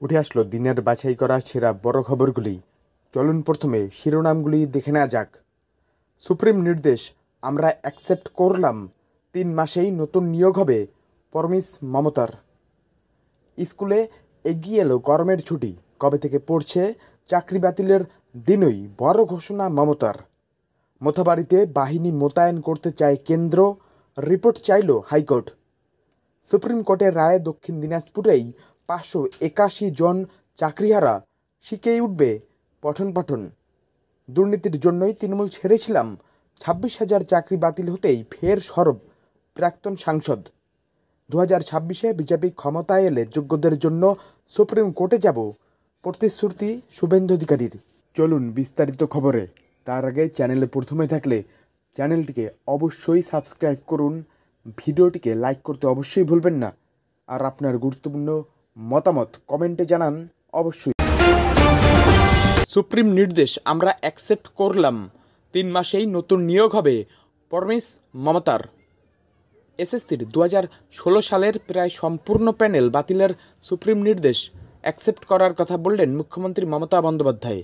উঠে আসলো দিনের বাছাই করা সেরা বড় খবরগুলি। চলুন প্রথমে শিরোনামগুলি দেখে নেওয়া যাক। সুপ্রিম নির্দেশ আমরা অ্যাকসেপ্ট করলাম, 3 মাসেই নতুন নিয়োগ হবে, প্রমিস মমতার। স্কুলে এগিয়ে এলো গরমের ছুটি, কবে থেকে পড়ছে চাকরি বাতিলের দিনই বড় ঘোষণা মমতার। মোথাবাড়িতে বাহিনী মোতায়েন করতে চায় কেন্দ্র, রিপোর্ট চাইল হাইকোর্ট। সুপ্রিম কোর্টের রায়ে দক্ষিণ দিনাজপুরেই 581 জন চাকরিহারা, শিখেই উঠবে পঠন পাঠন। দুর্নীতির জন্যই তৃণমূল ছেড়েছিলাম, 26,000 চাকরি বাতিল হতেই ফের সরব প্রাক্তন সাংসদ। 2026-এ বিজেপি ক্ষমতায় এলে যোগ্যদের জন্য সুপ্রিম কোর্টে যাব, প্রতিশ্রুতি শুভেন্দু অধিকারীর। চলুন বিস্তারিত খবরে। তার আগে চ্যানেলে প্রথমে থাকলে চ্যানেলটিকে অবশ্যই সাবস্ক্রাইব করুন, ভিডিওটিকে লাইক করতে অবশ্যই ভুলবেন না, আর আপনার গুরুত্বপূর্ণ মতামত কমেন্টে জানান অবশ্যই। সুপ্রিম নির্দেশ আমরা অ্যাকসেপ্ট করলাম, 3 মাসেই নতুন নিয়োগ হবে, প্রমিস মমতার। এসএসসির 2016 সালের প্রায় সম্পূর্ণ প্যানেল বাতিলের সুপ্রিম নির্দেশ অ্যাকসেপ্ট করার কথা বললেন মুখ্যমন্ত্রী মমতা বন্দ্যোপাধ্যায়।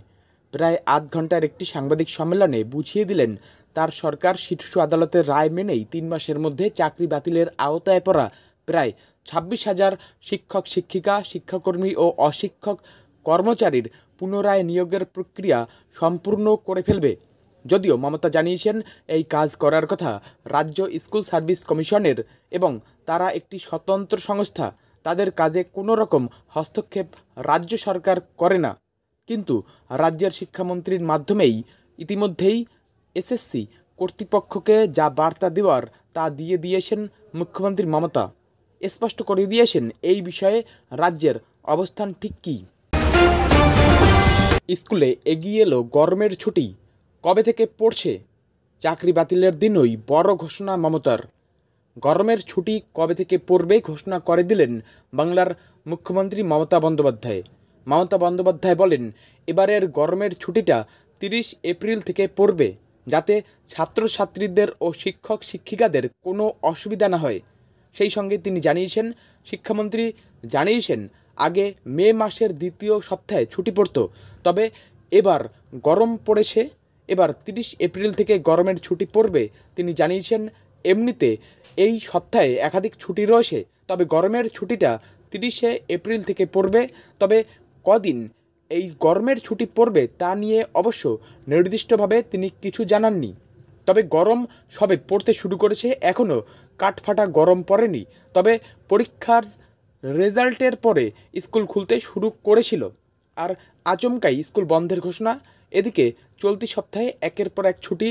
প্রায় আধ ঘন্টার একটি সাংবাদিক সম্মেলনে বুঝিয়ে দিলেন তার সরকার শীর্ষ আদালতের রায় মেনেই 3 মাসের মধ্যে চাকরি বাতিলের আওতায় পড়া প্রায় 26,000 শিক্ষক শিক্ষিকা, শিক্ষাকর্মী ও অশিক্ষক কর্মচারীর পুনরায় নিয়োগের প্রক্রিয়া সম্পূর্ণ করে ফেলবে। যদিও মমতা জানিয়েছেন এই কাজ করার কথা রাজ্য স্কুল সার্ভিস কমিশনের এবং তারা একটি স্বতন্ত্র সংস্থা, তাদের কাজে কোনো রকম হস্তক্ষেপ রাজ্য সরকার করে না। কিন্তু রাজ্যের শিক্ষামন্ত্রীর মাধ্যমেই ইতিমধ্যেই এসএসসি কর্তৃপক্ষকে যা বার্তা দেওয়ার তা দিয়ে দিয়েছেন মুখ্যমন্ত্রী মমতা। স্পষ্ট করে দিয়েছেন এই বিষয়ে রাজ্যের অবস্থান ঠিক কী। স্কুলে এগিয়ে এলো গরমের ছুটি, কবে থেকে পড়ছে চাকরি বাতিলের দিনই বড় ঘোষণা মমতার। গরমের ছুটি কবে থেকে পড়বে ঘোষণা করে দিলেন বাংলার মুখ্যমন্ত্রী মমতা বন্দ্যোপাধ্যায়। মমতা বন্দ্যোপাধ্যায় বলেন, এবারের গরমের ছুটিটা 30 এপ্রিল থেকে পড়বে, যাতে ছাত্রছাত্রীদের ও শিক্ষক শিক্ষিকাদের কোনো অসুবিধা না হয়। সেই সঙ্গে তিনি জানিয়েছেন, শিক্ষামন্ত্রী জানিয়েছেন আগে মে মাসের দ্বিতীয় সপ্তাহে ছুটি পড়ত, তবে এবার গরম পড়েছে, এবার 30 এপ্রিল থেকে গরমের ছুটি পড়বে। তিনি জানিয়েছেন এমনিতে এই সপ্তাহে একাধিক ছুটি রয়েছে, তবে গরমের ছুটিটা 30 এপ্রিল থেকে পড়বে। তবে কদিন এই গরমের ছুটি পড়বে তা নিয়ে অবশ্য নির্দিষ্টভাবে তিনি কিছু জানাননি। তবে গরম সবে পড়তে শুরু করেছে, এখনও কাঠফাটা গরম পড়েনি। তবে পরীক্ষার রেজাল্টের পরে স্কুল খুলতে শুরু করেছিল, আর আচমকাই স্কুল বন্ধের ঘোষণা। এদিকে চলতি সপ্তাহে একের পর এক ছুটি,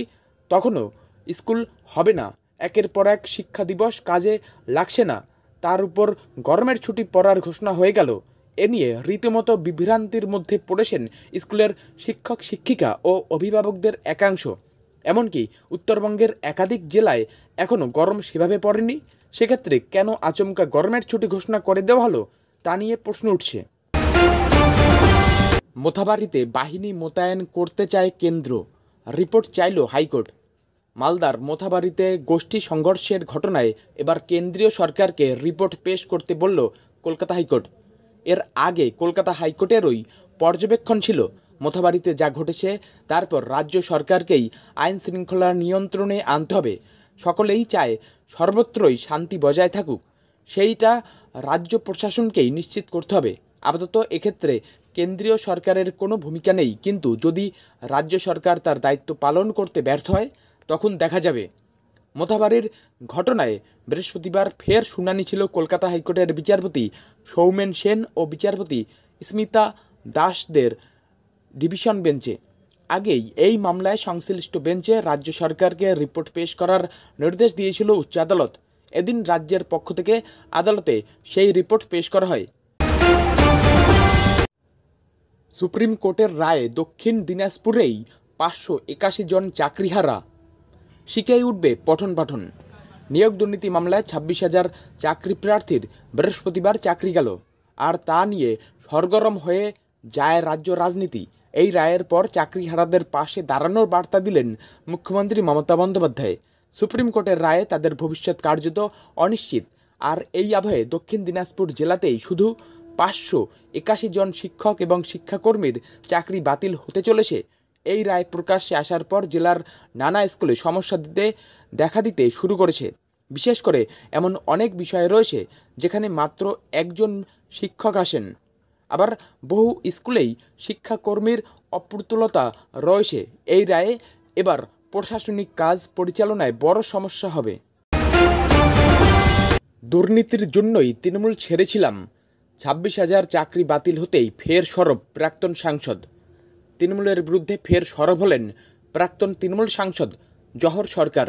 তখনও স্কুল হবে না, একের পর এক শিক্ষা দিবস কাজে লাগছে না, তার উপর গরমের ছুটি পড়ার ঘোষণা হয়ে গেল। এ নিয়ে রীতিমতো বিভ্রান্তির মধ্যে পড়েছেন স্কুলের শিক্ষক শিক্ষিকা ও অভিভাবকদের একাংশ। এমনকি উত্তরবঙ্গের একাধিক জেলায় এখনও গরম সেভাবে পড়েনি। সেক্ষেত্রে কেন আচমকা গরমের ছুটি ঘোষণা করে দেওয়া হলো তা নিয়ে প্রশ্ন উঠছে। মোথাবাড়িতে বাহিনী মোতায়েন করতে চায় কেন্দ্র, রিপোর্ট চাইল হাইকোর্ট। মালদার মোথাবাড়িতে গোষ্ঠী সংঘর্ষের ঘটনায় এবার কেন্দ্রীয় সরকারকে রিপোর্ট পেশ করতে বলল কলকাতা হাইকোর্ট। এর আগে কলকাতা হাইকোর্টেরই পর্যবেক্ষণ ছিল মোথাবাড়িতে যা ঘটেছে, তারপর রাজ্য সরকারকেই আইন শৃঙ্খলা নিয়ন্ত্রণে আনতে হবে। সকলেই চায় সর্বত্রই শান্তি বজায় থাকুক, সেইটা রাজ্য প্রশাসনকেই নিশ্চিত করতে হবে। আপাতত এক্ষেত্রে কেন্দ্রীয় সরকারের কোনো ভূমিকা নেই, কিন্তু যদি রাজ্য সরকার তার দায়িত্ব পালন করতে ব্যর্থ হয় তখন দেখা যাবে। মোথাবাড়ির ঘটনায় বৃহস্পতিবার ফের শুনানি ছিল কলকাতা হাইকোর্টের বিচারপতি সৌমেন সেন ও বিচারপতি স্মিতা দাসদের ডিভিশন বেঞ্চে। আগেই এই মামলায় সংশ্লিষ্ট বেঞ্চে রাজ্য সরকারকে রিপোর্ট পেশ করার নির্দেশ দিয়েছিল উচ্চ আদালত। এদিন রাজ্যের পক্ষ থেকে আদালতে সেই রিপোর্ট পেশ করা হয়। সুপ্রিম কোর্টের রায়ে দক্ষিণ দিনাজপুরেই 581 জন চাকরিহারা, শিখেই উঠবে পঠন পাঠন। নিয়োগ দুর্নীতি মামলায় 26,000 চাকরি প্রার্থীর বৃহস্পতিবার চাকরি গেল, আর তা নিয়ে সরগরম হয়ে যায় রাজ্য রাজনীতি। এই রায়ের পর চাকরিহারাদের পাশে দাঁড়ানোর বার্তা দিলেন মুখ্যমন্ত্রী মমতা বন্দ্যোপাধ্যায়। সুপ্রিম কোর্টের রায়ে তাদের ভবিষ্যৎ কার্যত অনিশ্চিত, আর এই আবহে দক্ষিণ দিনাজপুর জেলাতেই শুধু 581 জন শিক্ষক এবং শিক্ষাকর্মীর চাকরি বাতিল হতে চলেছে। এই রায় প্রকাশ্যে আসার পর জেলার নানা স্কুলে সমস্যা দেখা দিতে শুরু করেছে। বিশেষ করে এমন অনেক বিষয় রয়েছে যেখানে মাত্র একজন শিক্ষক আসেন, আবার বহু স্কুলেই শিক্ষাকর্মীর অপ্রতুলতা রয়েছে। এই রায়ে এবার প্রশাসনিক কাজ পরিচালনায় বড় সমস্যা হবে। দুর্নীতির জন্যই তৃণমূল ছেড়েছিলাম, 26,000 চাকরি বাতিল হতেই ফের সরব প্রাক্তন সাংসদ। তৃণমূলের বিরুদ্ধে ফের সরব হলেন প্রাক্তন তৃণমূল সাংসদ জহর সরকার।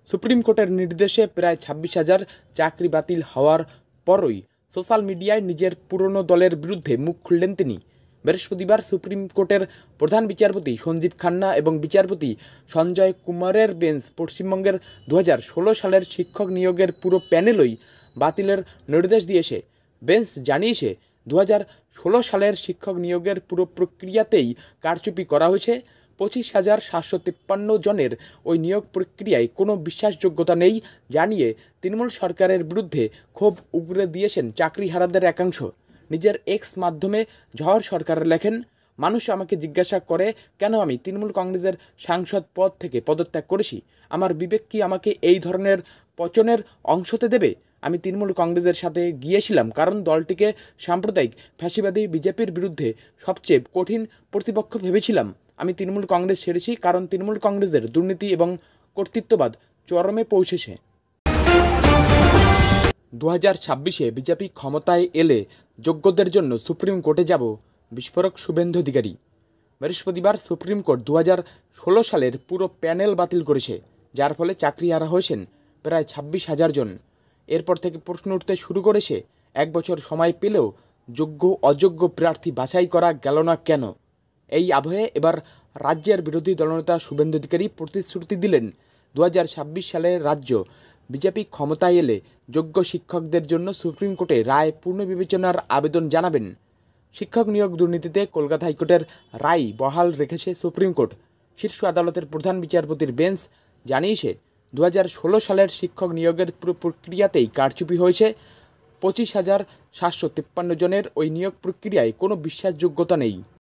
সুপ্রিম কোর্টের নির্দেশে প্রায় 26,000 চাকরি বাতিল হওয়ার পরই সোশ্যাল মিডিয়ায় নিজের পুরনো দলের বিরুদ্ধে মুখ খুললেন তিনি। বৃহস্পতিবার সুপ্রিম কোর্টের প্রধান বিচারপতি সঞ্জীব খান্না এবং বিচারপতি সঞ্জয় কুমারের বেঞ্চ পশ্চিমবঙ্গের 2016 সালের শিক্ষক নিয়োগের পুরো প্যানেলই বাতিলের নির্দেশ দিয়েছে। বেঞ্চ জানিয়েছে 2016 সালের শিক্ষক নিয়োগের পুরো প্রক্রিয়াতেই কারচুপি করা হয়েছে। 25,753 জনের ওই নিয়োগ প্রক্রিয়ায় কোনো বিশ্বাসযোগ্যতা নেই জানিয়ে তৃণমূল সরকারের বিরুদ্ধে ক্ষোভ উগরে দিয়েছেন চাকরিহারাদের একাংশ। নিজের এক্স মাধ্যমে জহর সরকার লেখেন, মানুষ আমাকে জিজ্ঞাসা করে কেন আমি তৃণমূল কংগ্রেসের সাংসদ পদ থেকে পদত্যাগ করেছি। আমার বিবেক কি আমাকে এই ধরনের পচনের অংশ হতে দেবে? আমি তৃণমূল কংগ্রেসের সাথে গিয়েছিলাম কারণ দলটিকে সাম্প্রদায়িক ফ্যাসিবাদী বিজেপির বিরুদ্ধে সবচেয়ে কঠিন প্রতিপক্ষ ভেবেছিলাম। আমি তৃণমূল কংগ্রেস ছেড়েছি কারণ তৃণমূল কংগ্রেসের দুর্নীতি এবং কর্তৃত্ববাদ চরমে পৌঁছেছে। 2026-এ বিজেপি ক্ষমতায় এলে যোগ্যদের জন্য সুপ্রিম কোর্টে যাব, বিস্ফোরক শুভেন্দু অধিকারী। বৃহস্পতিবার সুপ্রিম কোর্ট 2016 সালের পুরো প্যানেল বাতিল করেছে, যার ফলে চাকরিহারা হয়েছেন প্রায় 26,000 জন। এরপর থেকে প্রশ্ন উঠতে শুরু করেছে, 1 বছর সময় পেলেও যোগ্য অযোগ্য প্রার্থী বাছাই করা গেল না কেন? এই আবহে এবার রাজ্যের বিরোধী দলনেতা শুভেন্দু অধিকারী প্রতিশ্রুতি দিলেন 2026 সালে রাজ্য বিজেপি ক্ষমতায় এলে যোগ্য শিক্ষকদের জন্য সুপ্রিম কোর্টে রায় পুনর্বিবেচনার আবেদন জানাবেন। শিক্ষক নিয়োগ দুর্নীতিতে কলকাতা হাইকোর্টের রায় বহাল রেখেছে সুপ্রিম কোর্ট। শীর্ষ আদালতের প্রধান বিচারপতির বেঞ্চ জানিয়েছে 2016 সালের শিক্ষক নিয়োগের পুরো প্রক্রিয়াতেই কারচুপি হয়েছে। 25,753 জনের ওই নিয়োগ প্রক্রিয়ায় কোনো বিশ্বাসযোগ্যতা নেই।